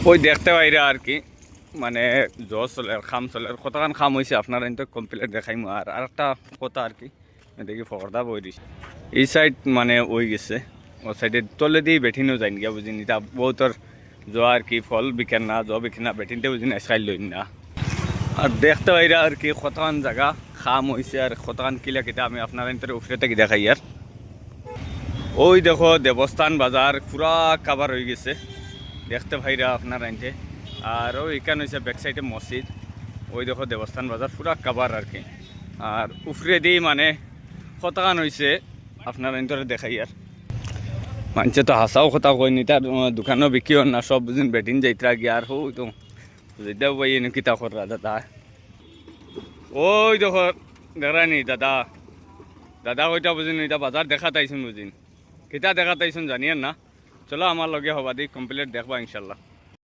ওই দেখতে বাইরে আর কি মানে জজ চলে খাম চলে কতখান খাম হয়েছে আপনারা কিন্তু কমপ্লিট দেখাইমু। আর একটা কথা আর কি দেখি ফকরদা বই দিছে এই সাইড মানে ওই গেছে ও সাইডে তলে দিয়ে বেঠিনও যাই গিয়া বুঝিনি তা বহুতর যোৱা আর কি ফল বিকেন না জ বিকেন না বেঠিনতে বুঝিনি আজকাল লইন না। আর দেখতে বাইরে আর কি কতখান জায়গা খাম হয়েছে আর কতখান কিলা কিটা আমি আপনারা ইন্তরে উফরে থেকে দেখাই। আর ওই দেখো দেবস্থান বাজার পুরা কাভার হয়ে গেছে দেখতে ভাইরা আপনার আনতে। আর ওই এখানে হয়েছে ব্যাক সাইডে মসজিদ, ওই দেখো দেবস্থান বাজার পুরা কাভার আর কি। আর উফরে দিয়ে মানে কতখান হয়েছে আপনার আনতে দেখাই। আর মানুষে তো হাসাও কথা কয়নি তার দোকানও বিক্রিও না সব বুঝিন বেটিন যাইতরা গিয়ে। আর হো তো যেটাও বই এনে কিতা করা দাদা ওই দেখো দেখানি দাদা দাদা ওইটা বুঝিন এটা বাজার দেখা তাইছুন বুঝিন কিতা দেখা তাইছুন জানিয়েন না। চলো আমার লগে হবা দি কমপ্লিট দেখবা ইনশাল্লাহ।